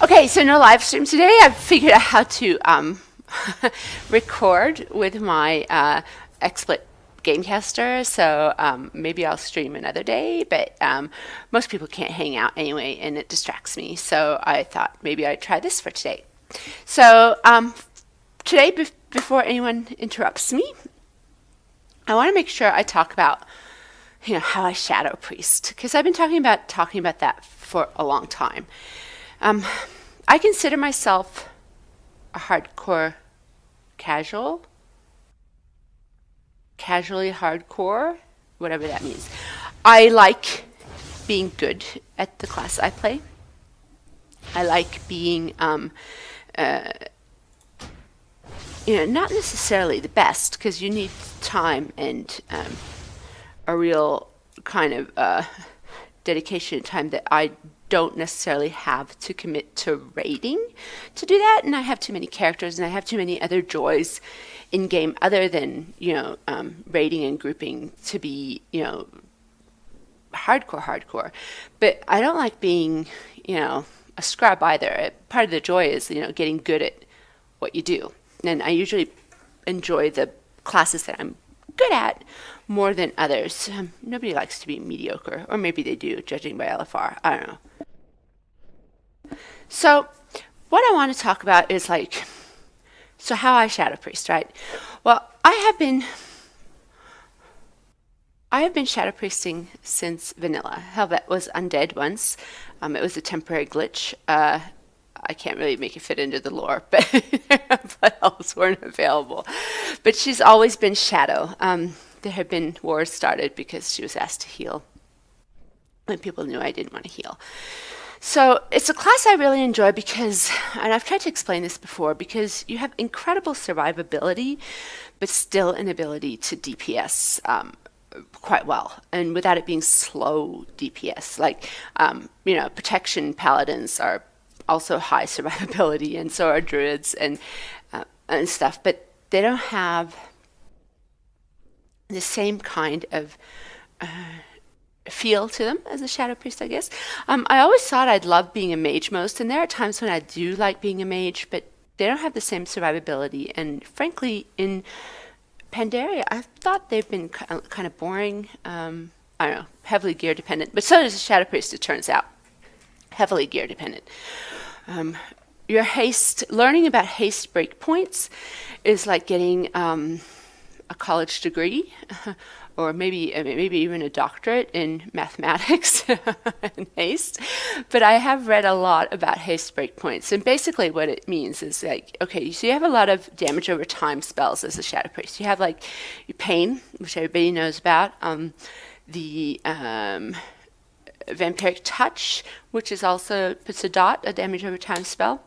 Okay, so no live stream today. I've figured out how to record with my XSplit Gamecaster, so maybe I'll stream another day, but most people can't hang out anyway, and it distracts me, so I thought maybe I'd try this for today. So today, before anyone interrupts me, I want to make sure I talk about how I shadow priest, because I've been talking about that for a long time. I consider myself a hardcore casually hardcore, whatever that means. I like being good at the class I play. I like being, not necessarily the best, because you need time and a real kind of dedication time that I don't necessarily have to commit to raiding to do that, and I have too many characters and I have too many other joys in game other than raiding and grouping to be hardcore. But I don't like being a scrub either. Part of the joy is getting good at what you do, and I usually enjoy the classes that I'm good at more than others. Nobody likes to be mediocre, or maybe they do, judging by LFR. I don't know. So what I want to talk about is how I shadow priest, right? Well, I have been shadow priesting since vanilla. Helvette was undead once. It was a temporary glitch. I can't really make it fit into the lore, but elves weren't available. But she's always been shadow. There have been wars started because she was asked to heal when people knew I didn't want to heal. So it's a class I really enjoy because, and I've tried to explain this before, because you have incredible survivability, but still an ability to DPS quite well, and without it being slow DPS. Protection paladins are also high survivability, and so are druids and stuff, but they don't have the same kind of feel to them as a shadow priest, I guess. I always thought I'd love being a mage most, and there are times when I do like being a mage, but they don't have the same survivability, and frankly, in Pandaria, I thought they've been kind of boring. I don't know, heavily gear dependent, but so does a shadow priest, it turns out. Heavily gear dependent. Your haste, learning about haste breakpoints is like getting a college degree, or maybe even a doctorate in mathematics and haste. But I have read a lot about haste breakpoints, and basically what it means is okay, so you have a lot of damage over time spells as a shadow priest. You have your pain, which everybody knows about, the vampiric touch, which is also puts a damage over time spell.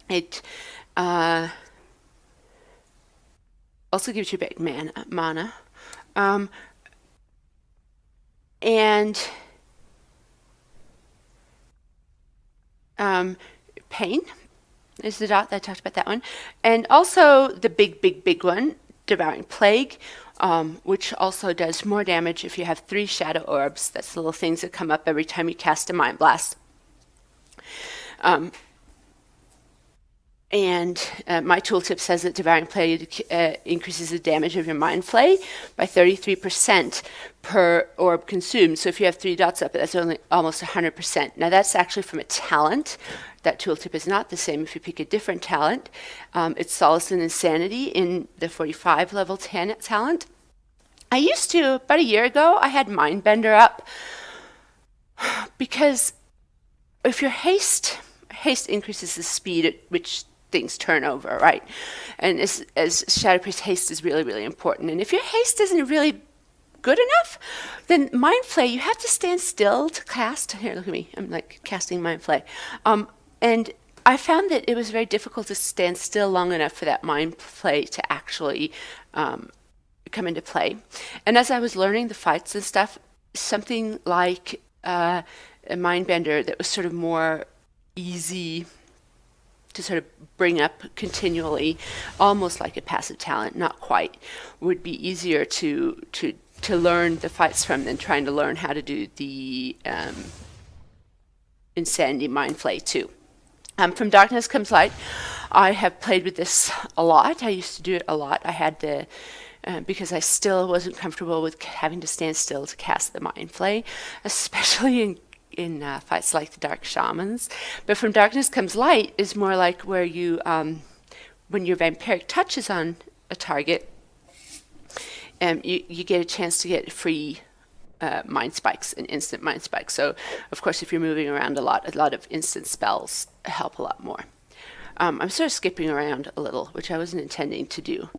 It also gives you back mana. And pain is the dot that I talked about, that one. And also the big one, devouring plague, which also does more damage if you have 3 shadow orbs. That's the little things that come up every time you cast a mind blast. And my tooltip says that devouring plague increases the damage of your mind flay by 33% per orb consumed. So if you have 3 dots up, that's only almost 100%. Now that's actually from a talent. That tooltip is not the same if you pick a different talent. It's Solace and Insanity in the 45 level 10 talent. I used to, about a year ago, I had Mindbender up because if your haste increases the speed at which things turn over, right? And as Shadow Priest, haste is really, really important. And if your haste isn't really good enough, then Mind Flay, you have to stand still to cast. Here, look at me. I'm casting Mind Flay. And I found that it was very difficult to stand still long enough for that Mind Flay to actually come into play. And as I was learning the fights and stuff, something like a Mindbender that was sort of more easy to sort of bring up continually, almost like a passive talent, not quite, would be easier to learn the fights from than trying to learn how to do the Insanity Mind Flay too. From Darkness Comes Light, I have played with this a lot. I used to do it a lot. I had to, because I still wasn't comfortable with having to stand still to cast the Mind Flay, especially in fights like the Dark Shamans. But From Darkness Comes Light is more like where you, when your vampiric touches on a target, you get a chance to get free mind spikes and instant mind spikes. So, of course, if you're moving around a lot of instant spells help a lot more. I'm sort of skipping around a little, which I wasn't intending to do.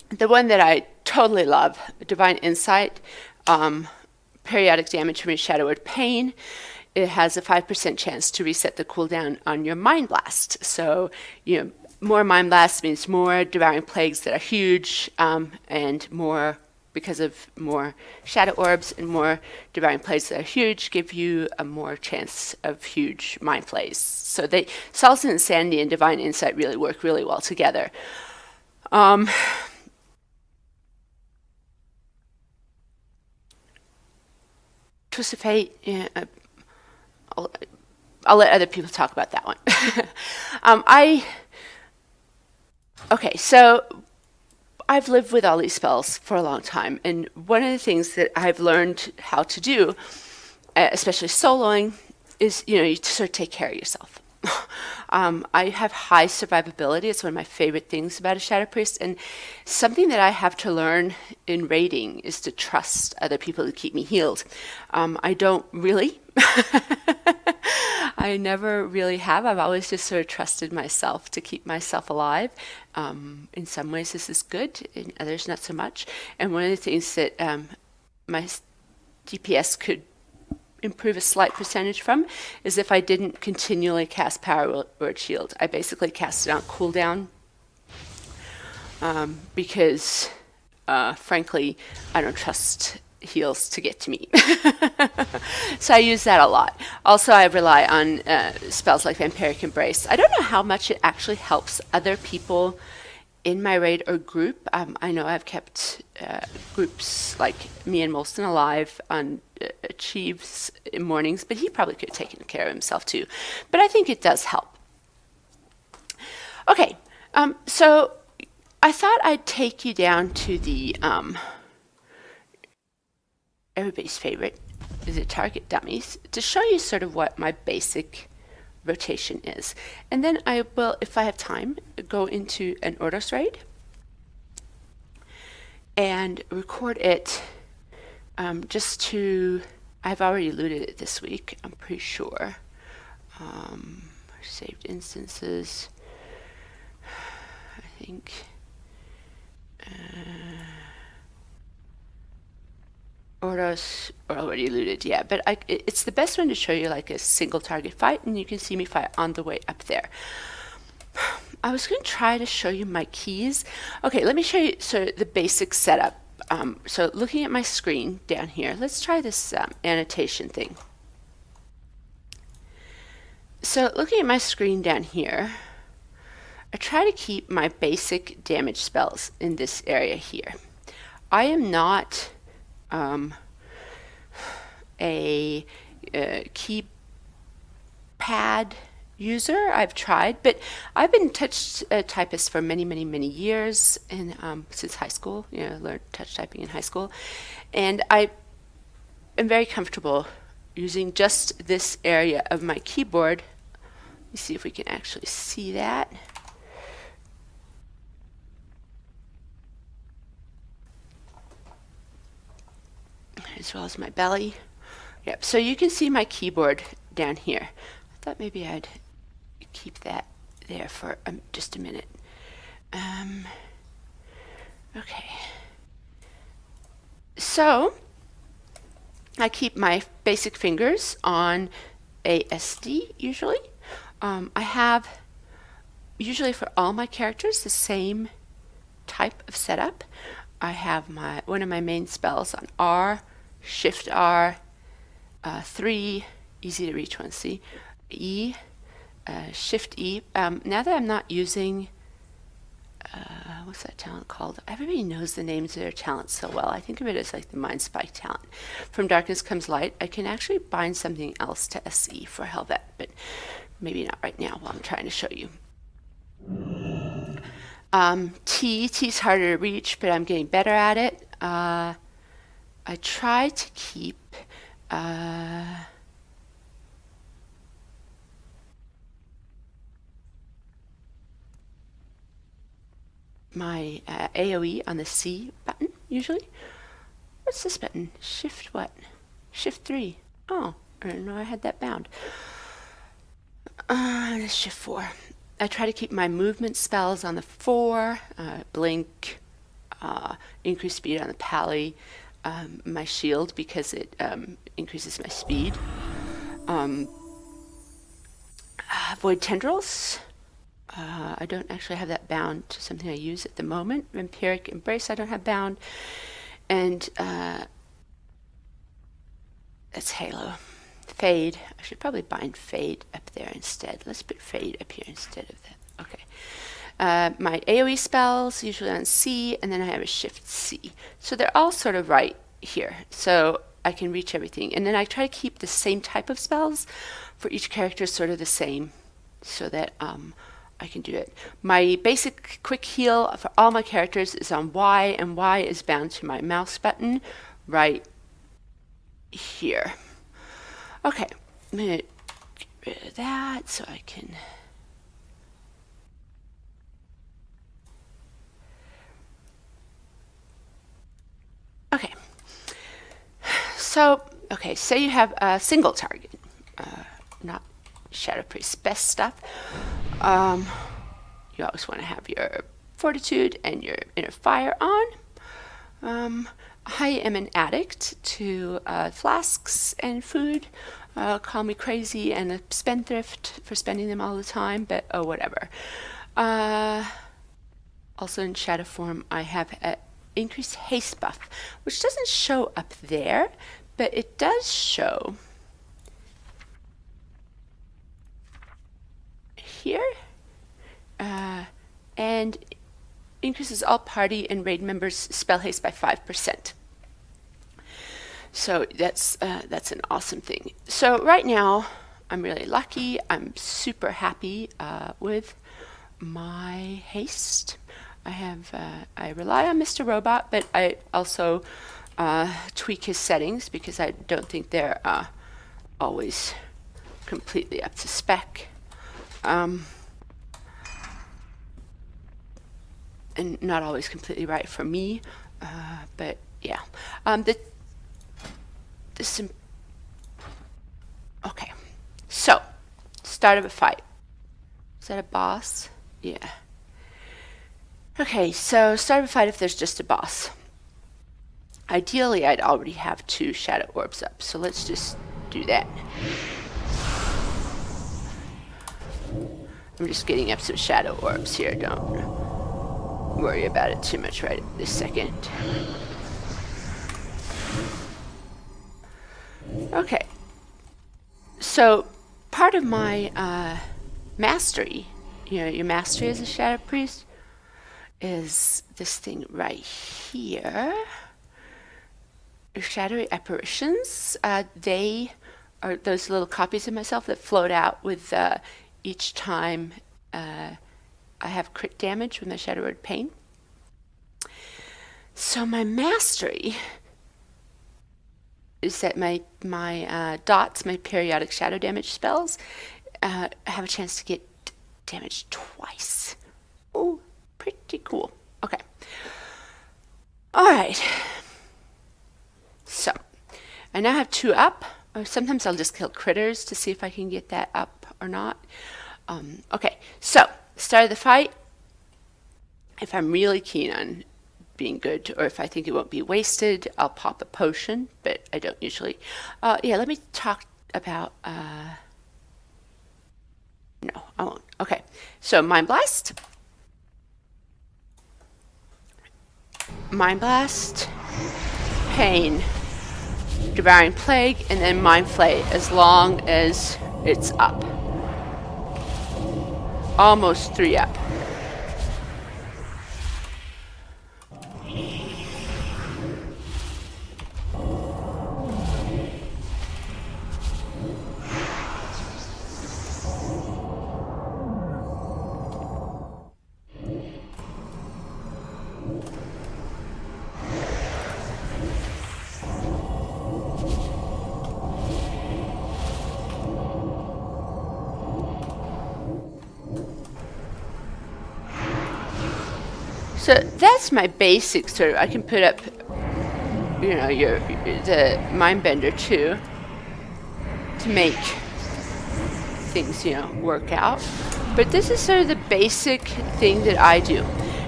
The one that I totally love, Divine Insight, periodic damage from your Shadow Word Pain. It has a 5% chance to reset the cooldown on your Mind Blast. So, more Mind Blasts means more Devouring Plagues that are huge, and more, because of more Shadow Orbs and more Devouring Plagues that are huge, give you a more chance of huge Mind Flays. So Solace and Insanity and Divine Insight really work really well together. Twist of Fate, I'll let other people talk about that one. Okay, so I've lived with all these spells for a long time, and one of the things that I've learned how to do, especially soloing, is you sort of take care of yourself. I have high survivability. It's one of my favorite things about a Shadow Priest, and something that I have to learn in raiding is to trust other people to keep me healed. I don't really. I never really have. I've always just sort of trusted myself to keep myself alive. In some ways this is good, in others not so much. And one of the things that my DPS could improve a slight percentage from is if I didn't continually cast Power Word Shield. I basically cast it on cooldown because frankly I don't trust heals to get to me. So I use that a lot. Also, I rely on spells like Vampiric Embrace. I don't know how much it actually helps other people in my raid or group. I know I've kept groups like me and Molson alive on Achieve's mornings, but he probably could have taken care of himself too. But I think it does help. Okay, so I thought I'd take you down to the everybody's favorite, the target dummies, to show you sort of what my basic rotation is. And then I will, if I have time, go into an Ordos Raid and record it just to, I've already looted it this week, I'm pretty sure. Saved instances, I think. Ordos are already looted, yeah, but it's the best one to show you like a single target fight, and you can see me fight on the way up there. I was going to try to show you my keys. Okay, let me show you sort of the basic setup. So looking at my screen down here, let's try this annotation thing. So looking at my screen down here, I try to keep my basic damage spells in this area here. I am not a keypad user. I've tried, but I've been touch typist for many, many, many years, and since high school, learned touch typing in high school, and I am very comfortable using just this area of my keyboard. Let me see if we can actually see that. As well as my belly. Yep, so you can see my keyboard down here. I thought maybe I'd keep that there for just a minute. Okay. So I keep my basic fingers on a SD usually. I have usually for all my characters the same type of setup. I have one of my main spells on R, Shift R, 3, easy to reach one, see, E, Shift E. Now that I'm not using, what's that talent called? Everybody knows the names of their talents so well. I think of it as like the Mind Spike talent. From Darkness Comes Light, I can actually bind something else to SE for Helvette, but maybe not right now while I'm trying to show you. T's harder to reach, but I'm getting better at it. I try to keep my AoE on the C button, usually. What's this button? Shift what? Shift 3. Oh, I didn't know I had that bound. Shift 4. I try to keep my movement spells on the 4. Blink, increase speed on the pally, my shield because it increases my speed. Void tendrils. I don't actually have that bound to something I use at the moment. Vampiric Embrace I don't have bound. And that's Halo. Fade. I should probably bind Fade up there instead. Let's put Fade up here instead of that. Okay. My AoE spells, usually on C, and then I have a Shift C. So they're all sort of right here. So I can reach everything. And then I try to keep the same type of spells for each character sort of the same so that I can do it. My basic quick heal for all my characters is on Y, and Y is bound to my mouse button right here. Okay, I'm going to get rid of that so I can... Okay, so, say you have a single target, not Shadow Priest's best stuff. You always want to have your Fortitude and your Inner Fire on. I am an addict to flasks and food. Call me crazy and a spendthrift for spending them all the time, but oh, whatever. Also in shadow form, I have an increased haste buff, which doesn't show up there, but it does show here. And increases all party and raid members' spell haste by 5%. So that's an awesome thing. So right now, I'm really lucky. I'm super happy with my haste. I rely on Mr. Robot, but I also tweak his settings because I don't think they're always completely up to spec. And not always completely right for me, but yeah. Okay, so start of a fight. Is that a boss? Yeah. Okay, so start of a fight if there's just a boss. Ideally, I'd already have 2 shadow orbs up, so let's just do that. I'm just getting up some shadow orbs here, don't worry about it too much right this second. Okay, so part of my mastery, your mastery as a shadow priest, is this thing right here. Shadowy apparitions. They are those little copies of myself that float out with each time I have crit damage with my Shadow Word Pain. So my mastery is that my dots, my periodic shadow damage spells, have a chance to get damaged twice. Oh, pretty cool. Okay. All right. So I now have 2 up. Or sometimes I'll just kill critters to see if I can get that up or not. Okay, so start of the fight. If I'm really keen on being good, or if I think it won't be wasted, I'll pop a potion, but I don't usually. Yeah, let me talk about... No, I won't. Okay, so Mind Blast. Mind Blast. Pain. Devouring Plague, and then Mind Flay as long as it's up. Almost 3 up. So that's my basic sort of, I can put up, you know, the Mindbender too, to make things, you know, work out. But this is sort of the basic thing that I do.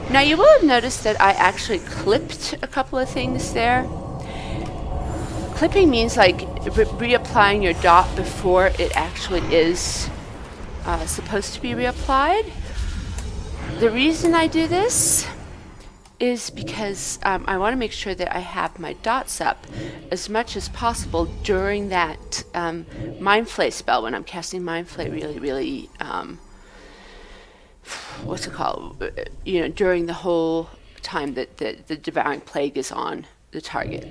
Now you will have noticed that I actually clipped a couple of things there. Clipping means like reapplying your dot before it actually is supposed to be reapplied. The reason I do this is because I want to make sure that I have my dots up as much as possible during that Mind Flay spell, when I'm casting Mind Flay really, what's it called? You know, during the whole time that the Devouring Plague is on the target.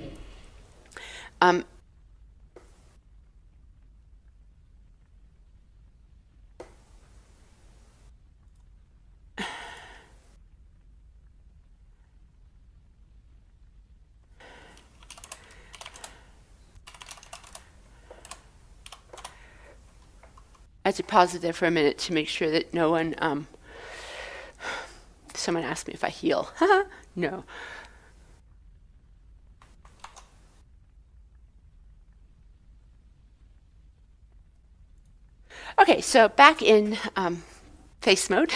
I had to pause it there for a minute to make sure that no one, someone asked me if I heal. No. Okay, so back in face mode,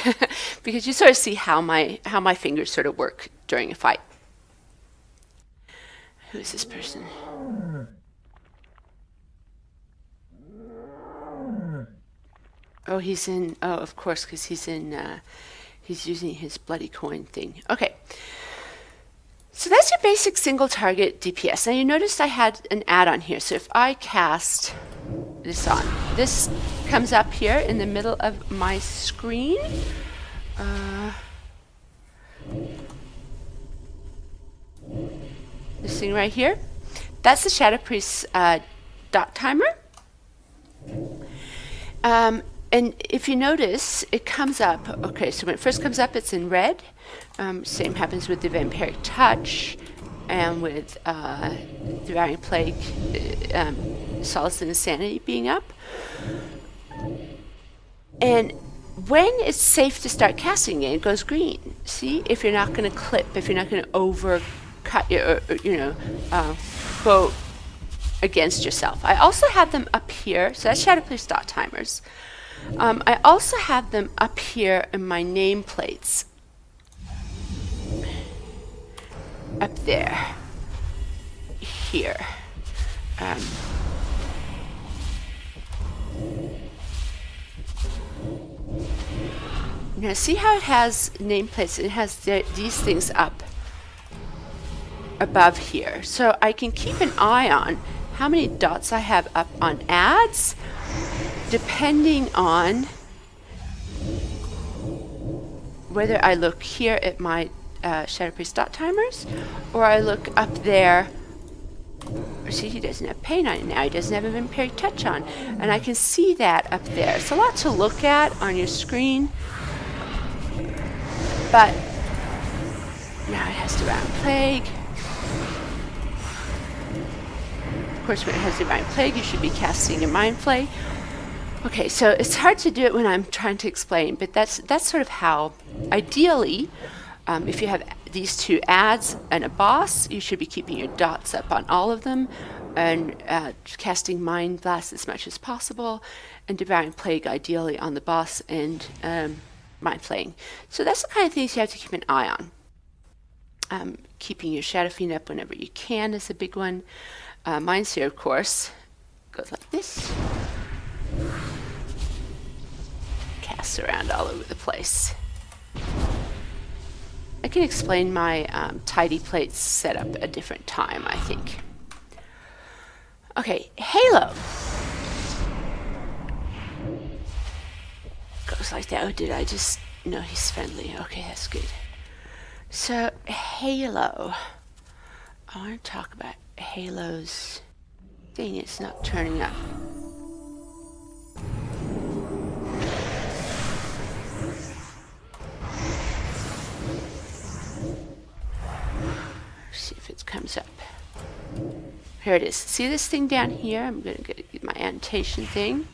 because you sort of see how my fingers sort of work during a fight. Who is this person? Oh, he's in. Oh, of course, because he's in. He's using his bloody coin thing. Okay. So that's your basic single target DPS. Now you noticed I had an add-on here. So if I cast this on, this comes up here in the middle of my screen. This thing right here. That's the Shadow Priest's dot timer. And if you notice, it comes up, okay, so when it first comes up, it's in red. Same happens with the Vampiric Touch and with Devouring Plague, Solace and Insanity being up. And when it's safe to start casting it goes green. See, if you're not going to clip, if you're not going to overcut your, go against yourself. I also have them up here, so that's Shadow Priest dot timers. I also have them up here in my nameplates. Up there. Here. Now see how it has nameplates? It has these things up above here. So I can keep an eye on how many dots I have up on ads, depending on whether I look here at my Shadow Priest dot timers, or I look up there. See, he doesn't have pain on it now. He doesn't have a Vampiric Touch on. And I can see that up there. It's a lot to look at on your screen. But now it has Devouring Plague. Of course, when it has Devouring Plague, you should be casting your Mind Flay. Okay, so it's hard to do it when I'm trying to explain, but that's sort of how, ideally, if you have these two ads and a boss, you should be keeping your dots up on all of them and casting Mind Blast as much as possible, and Devouring Plague ideally on the boss and Mind Flaying. So that's the kind of things you have to keep an eye on. Keeping your Shadow Fiend up whenever you can is a big one. Mine's here, of course, goes like this. Casts around all over the place. I can explain my tidy plates set up a different time, I think. Okay, Halo. Goes like that. Oh, did I just... No, he's friendly. Okay, that's good. So, Halo. I want to talk about Halo's thing. It's not turning up. See if it comes up. Here it is. See this thing down here? I'm going to get my annotation thing.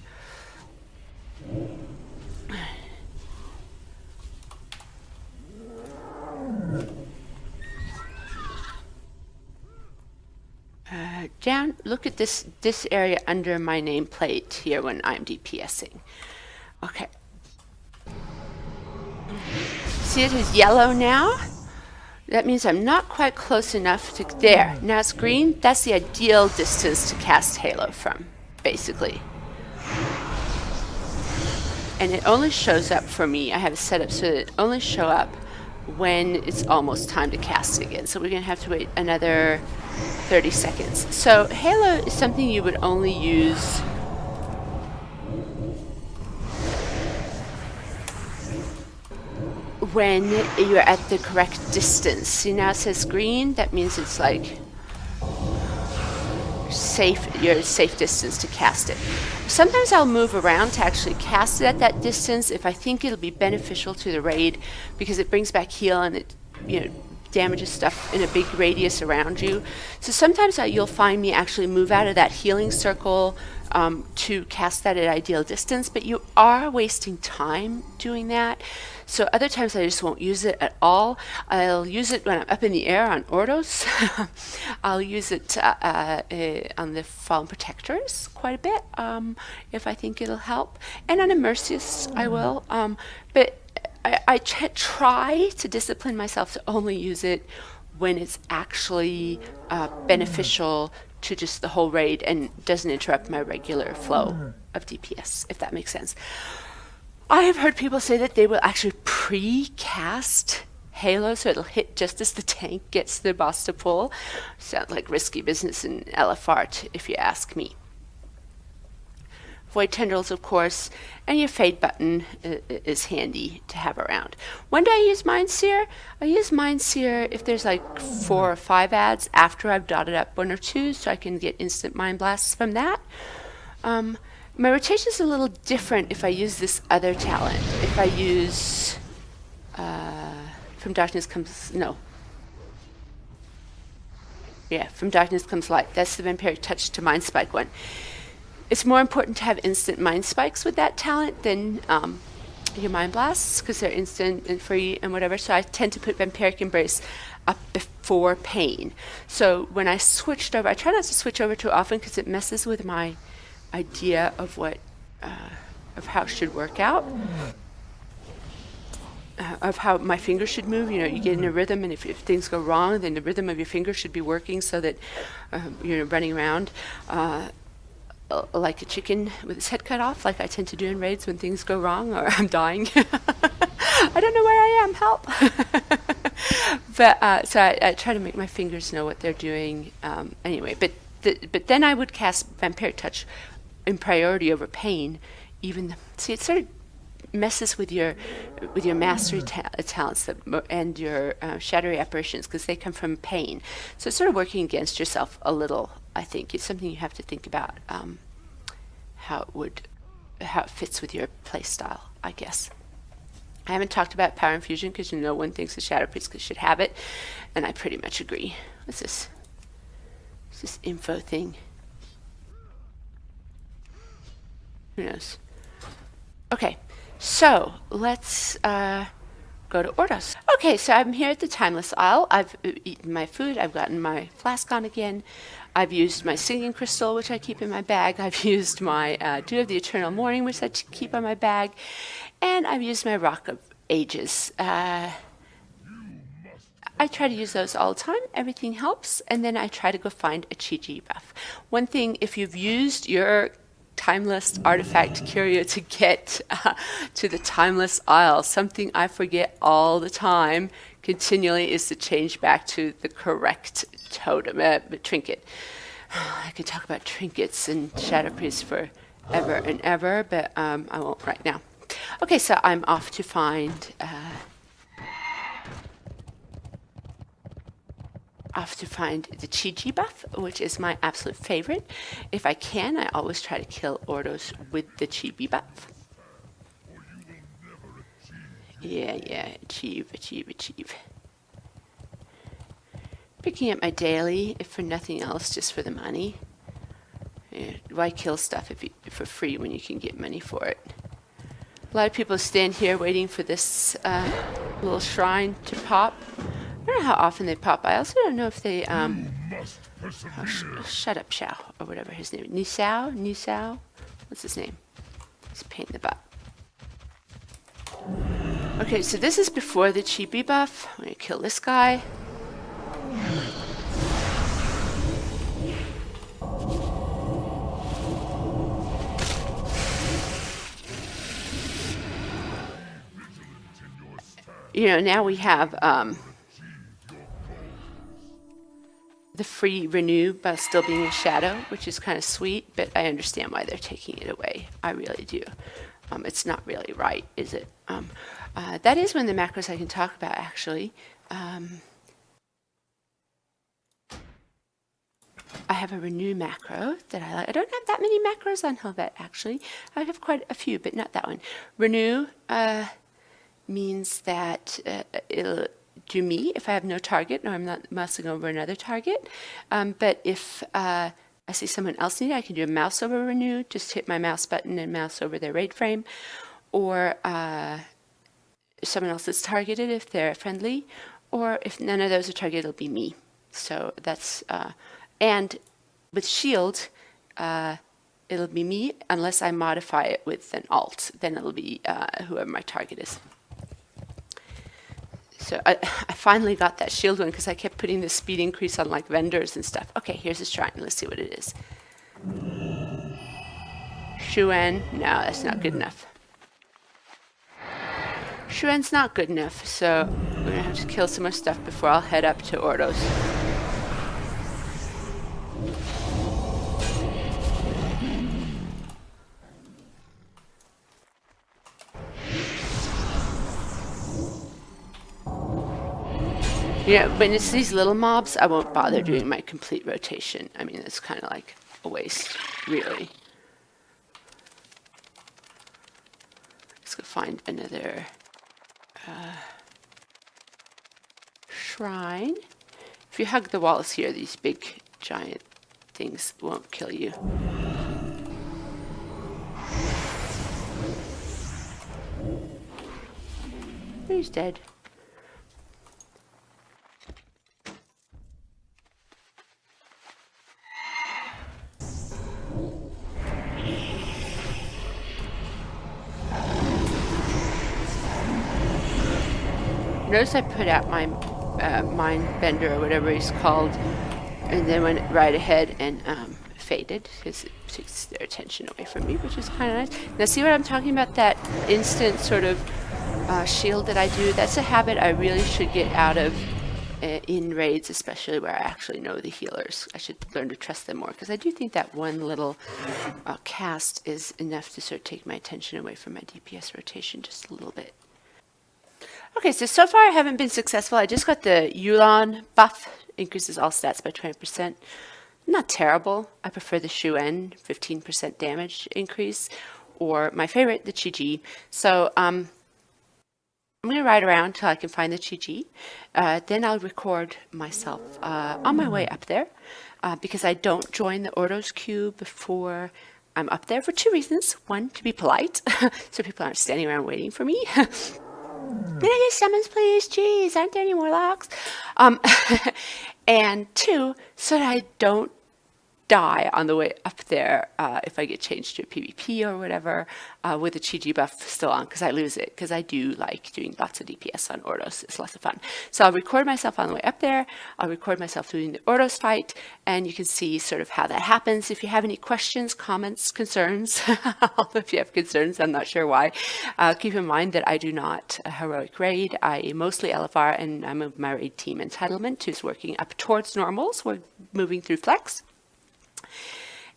down, look at this area under my nameplate here when I'm DPSing. Okay. See, it is yellow now. That means I'm not quite close enough to there. Now it's green. That's the ideal distance to cast Halo from, basically. And it only shows up for me. I have it set up so that it only show up when it's almost time to cast it again. So we're going to have to wait another 30 seconds. So Halo is something you would only use when you're at the correct distance. See, now it says green. That means it's like safe. You're at safe distance to cast it. Sometimes I'll move around to actually cast it at that distance if I think it'll be beneficial to the raid, because it brings back heal and it, damages stuff in a big radius around you. So sometimes you'll find me actually move out of that healing circle to cast that at ideal distance, but you are wasting time doing that. So other times I just won't use it at all. I'll use it when I'm up in the air on Ordos. I'll use it on the Fallen Protectors quite a bit if I think it'll help. And on Immersius I will. But I try to discipline myself to only use it when it's actually beneficial to just the whole raid and doesn't interrupt my regular flow of DPS, if that makes sense. I have heard people say that they will actually pre-cast Halo so it'll hit just as the tank gets the boss to pull. Sounds like risky business in LFR, if you ask me. Void Tendrils, of course, and your Fade button is handy to have around. When do I use Mindseer? I use Mindseer if there's like 4 or 5 ads after I've dotted up 1 or 2, so I can get instant Mind Blasts from that. My rotation is a little different if I use this other talent. If I use From Darkness Comes... No. Yeah, From Darkness Comes Light. That's the Vampiric Touch to Mind Spike one. It's more important to have instant Mind Spikes with that talent than your Mind Blasts, because they're instant and free and whatever. So I tend to put Vampiric Embrace up before Pain. So when I switched over... I try not to switch over too often because it messes with my idea of what of how it should work out, of how my fingers should move. You get in a rhythm, and if things go wrong, then the rhythm of your fingers should be working so that you're running around like a chicken with its head cut off, like I tend to do in raids when things go wrong or I'm dying. I don't know where I am, help. But so I try to make my fingers know what they're doing anyway. But then I would cast Vampiric Touch in priority over Pain. See, it sort of messes with your mastery talents and your shadowy apparitions, because they come from Pain. So it's sort of working against yourself a little. I think it's something you have to think about how it fits with your play style, I guess. I haven't talked about Power Infusion because no one thinks the Shadow Priest should have it, and I pretty much agree. What's this? What's this info thing? Who knows? Okay, so let's go to Ordos. Okay, so I'm here at the Timeless Isle. I've eaten my food. I've gotten my flask on again. I've used my singing crystal, which I keep in my bag. I've used my Dew of the Eternal Morning, which I keep on my bag. And I've used my Rock of Ages. I try to use those all the time. Everything helps. And then I try to go find a Chi buff. One thing, if you've used your Timeless artifact curio to get to the Timeless Isle, something I forget all the time continually is to change back to the correct totem, trinket. I could talk about trinkets and Shadow Priest for ever and ever, but I won't right now. Okay, so I'm off to find the Chi buff, which is my absolute favorite. If I can, I always try to kill Ordos with the Chi buff. Yeah, achieve. Picking up my daily, if for nothing else, just for the money. Yeah, why kill stuff for free when you can get money for it? A lot of people stand here waiting for this little shrine to pop. I don't know how often they pop. I also don't know if they Oh, shut up, Xiao, or whatever his name is. Nisao? What's his name? He's a pain in the butt. Okay, so this is before the chibi buff. I'm gonna kill this guy. You know, now we have the free renew but still being a shadow, which is kind of sweet, but I understand why they're taking it away. I really do. It's not really right, is it? That is one of the macros I can talk about, actually. I have a renew macro that I like. I don't have that many macros on Helvette, actually. I have quite a few, but not that one. Renew means that it'll do me if I have no target or I'm not mousing over another target. But if I see someone else need it, I can do a mouse over renew, just hit my mouse button and mouse over their raid frame. Or someone else is targeted if they're friendly. Or if none of those are targeted, it'll be me. So that's, and with shield, it'll be me unless I modify it with an alt. Then it'll be whoever my target is. So I finally got that shield one because I kept putting the speed increase on like vendors and stuff. Okay, here's a shrine. Let's see what it is. Shuan. No, that's not good enough. Shuan's not good enough, so we're going to have to kill some more stuff before I'll head up to Ordos. Yeah, when it's these little mobs, I won't bother doing my complete rotation. I mean, it's kind of like a waste, really. Let's go find another shrine. If you hug the walls here, these big, giant things won't kill you. He's dead. Notice I put out my mind bender or whatever he's called, and then went right ahead and faded because it takes their attention away from me, which is kind of nice. Now, see what I'm talking about? That instant sort of shield that I do. That's a habit I really should get out of in raids, especially where I actually know the healers. I should learn to trust them more because I do think that one little cast is enough to sort of take my attention away from my DPS rotation just a little bit. Okay, so far I haven't been successful. I just got the Yulan buff, increases all stats by 20%. Not terrible. I prefer the Shuan, 15% damage increase, or my favorite, the Chi-Ji. So I'm going to ride around till I can find the Chi-Ji. Then I'll record myself on my way up there, because I don't join the Ordos queue before I'm up there for two reasons. One, to be polite, so people aren't standing around waiting for me. Can I get summons, please? Jeez, aren't there any warlocks? And two, so that I don't die on the way up there if I get changed to a PvP or whatever with the Chi-Ji buff still on, because I lose it, because I do like doing lots of DPS on Ordos. It's lots of fun. So I'll record myself on the way up there. I'll record myself doing the Ordos fight, and you can see sort of how that happens. If you have any questions, comments, concerns, although if you have concerns, I'm not sure why, keep in mind that I do not a heroic raid. I mostly LFR, and I'm of my raid team entitlement, who's working up towards normals. We're moving through flex.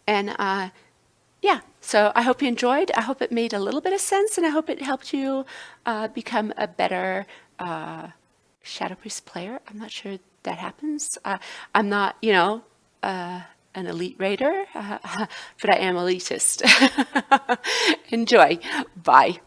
And yeah, so I hope you enjoyed. I hope it made a little bit of sense, and I hope it helped you become a better Shadow Priest player. I'm not sure that happens. I'm not, you know, an elite raider, but I am elitist. Enjoy. Bye.